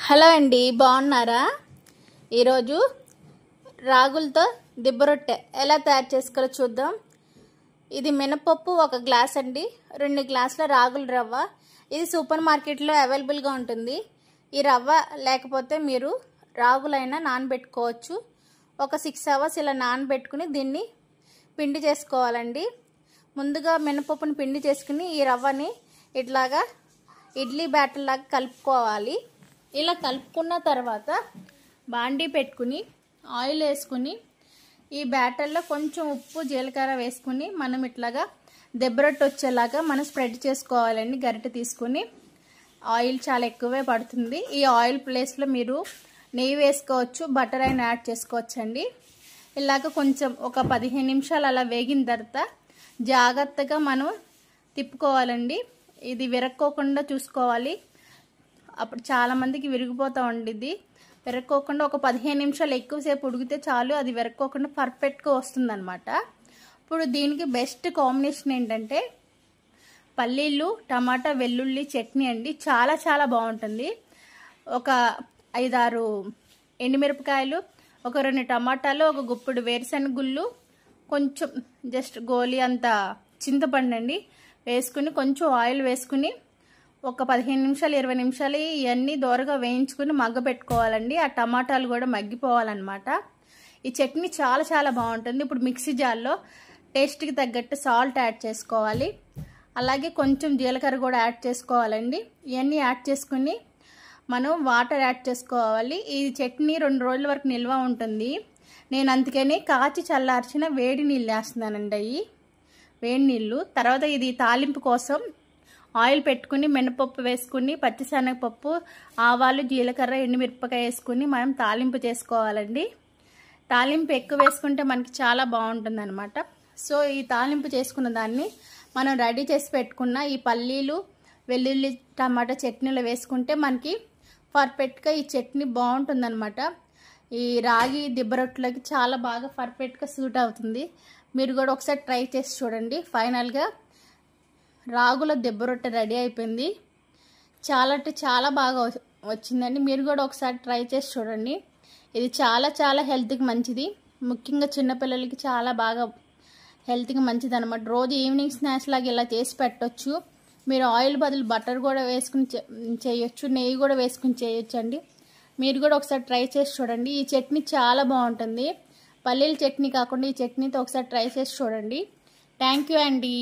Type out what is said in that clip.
Hello అండి, బాగున్నారా? ఈరోజు రాగులతో దిబ్బ రొట్టె ఎలా తయారు చేసుకోవాలో చూద్దాం. ఇది మినపప్పు 1 గ్లాస్ అండి, 2 గ్లాసుల రాగుల రవ్వ. ఇది సూపర్ మార్కెట్లో అవైలబుల్గా ఉంటుంది. ఈ రవ్వ లేకపోతే మీరు రాగులైనా నానబెట్టుకోవచ్చు. ఒక 6 అవర్స్ ఇలా నానబెట్టుకుని దీన్ని పిండి చేసుకోవాలండి. ముందుగా మినపప్పుని పిండి చేసుకుని ఈ రవ్వని ఇట్లాగా ఇడ్లీ బ్యాటర్ లాగా కలుపుకోవాలి. ఇలా కలుపుకున్న తర్వాత బాండీ పెట్టుకుని ఆయిల్ వేసుకుని ఈ బ్యాటర్లో కొంచెం ఉప్పు జీలకర్ర వేసుకుని మనం ఇట్లాగా దెబ్బరొట్టు వచ్చేలాగా మనం స్ప్రెడ్ చేసుకోవాలండి. గరిటె తీసుకుని ఆయిల్ చాలా ఎక్కువే పడుతుంది. ఈ ఆయిల్ ప్లేస్లో మీరు నెయ్యి వేసుకోవచ్చు, బటర్ అయినా యాడ్ చేసుకోవచ్చండి. ఇలాగ కొంచెం ఒక 15 నిమిషాలు అలా వేగిన తర్వాత జాగ్రత్తగా మనం తిప్పుకోవాలండి. ఇది విరక్కోకుండా చూసుకోవాలి. అప్పుడు చాలామందికి విరిగిపోతూ ఉండిద్ది. విరక్కోకుండా ఒక 15 నిమిషాలు ఎక్కువసేపు ఉడికితే చాలు, అది విరక్కోకుండా పర్ఫెక్ట్గా వస్తుందన్నమాట. ఇప్పుడు దీనికి బెస్ట్ కాంబినేషన్ ఏంటంటే పల్లీలు, టమాటా, వెల్లుల్లి చట్నీ అండి. చాలా చాలా బాగుంటుంది. ఒక 5-6 ఎండుమిరపకాయలు, ఒక 2 టమాటాలు, ఒక గుప్పెడు వేరుశనగ గుళ్ళు, కొంచెం జస్ట్ గోలి అంత చింతపండు అండి వేసుకుని కొంచెం ఆయిల్ వేసుకుని ఒక 15 నిమిషాలు 20 నిమిషాలు ఇవన్నీ దోరగా వేయించుకుని మగ్గ పెట్టుకోవాలండి. ఆ టమాటాలు కూడా మగ్గిపోవాలన్నమాట. ఈ చట్నీ చాలా చాలా బాగుంటుంది. ఇప్పుడు మిక్సీ జార్లో టేస్ట్కి తగ్గట్టు సాల్ట్ యాడ్ చేసుకోవాలి. అలాగే కొంచెం జీలకర్ర కూడా యాడ్ చేసుకోవాలండి. ఇవన్నీ యాడ్ చేసుకుని మనం వాటర్ యాడ్ చేసుకోవాలి. ఈ చట్నీ 2 రోజుల వరకు నిల్వ ఉంటుంది. నేను అందుకని కాచి చల్లార్చిన వేడి నీళ్ళు వేస్తున్నానండి. అవి వేడి నీళ్ళు. తర్వాత ఇది తాలింపు కోసం ఆయిల్ పెట్టుకుని మినపప్పు వేసుకుని పచ్చిశనగపప్పు, ఆవాలు, జీలకర్ర, ఎండుమిరపకాయ వేసుకుని మనం తాలింపు చేసుకోవాలండి. తాలింపు ఎక్కువ వేసుకుంటే మనకి చాలా బాగుంటుంది అనమాట. సో ఈ తాలింపు చేసుకున్న దాన్ని మనం రెడీ చేసి పెట్టుకున్న ఈ పల్లీలు, వెల్లుల్లి, టమాటా చట్నీలో వేసుకుంటే మనకి పర్ఫెక్ట్గా ఈ చట్నీ బాగుంటుంది అనమాట. ఈ రాగి దిబ్బరొట్టులకి చాలా బాగా పర్ఫెక్ట్గా సూట్ అవుతుంది. మీరు కూడా ఒకసారి ట్రై చేసి చూడండి. ఫైనల్గా రాగుల దెబ్బరొట్టె రెడీ అయిపోయింది. చాలా అంటే చాలా బాగా వచ్చిందండి. మీరు కూడా ఒకసారి ట్రై చేసి చూడండి. ఇది చాలా చాలా హెల్త్కి మంచిది. ముఖ్యంగా చిన్నపిల్లలకి చాలా బాగా హెల్త్కి మంచిది అనమాట. రోజు ఈవినింగ్ స్నాక్స్ లాగా ఇలా చేసి పెట్టవచ్చు. మీరు ఆయిల్ బదులు బటర్ కూడా వేసుకుని చేయొచ్చు, నెయ్యి కూడా వేసుకుని చేయొచ్చు అండి. మీరు కూడా ఒకసారి ట్రై చేసి చూడండి. ఈ చట్నీ చాలా బాగుంటుంది. పల్లీల చట్నీ కాకుండా ఈ చట్నీతో ఒకసారి ట్రై చేసి చూడండి. థ్యాంక్ యూ అండి.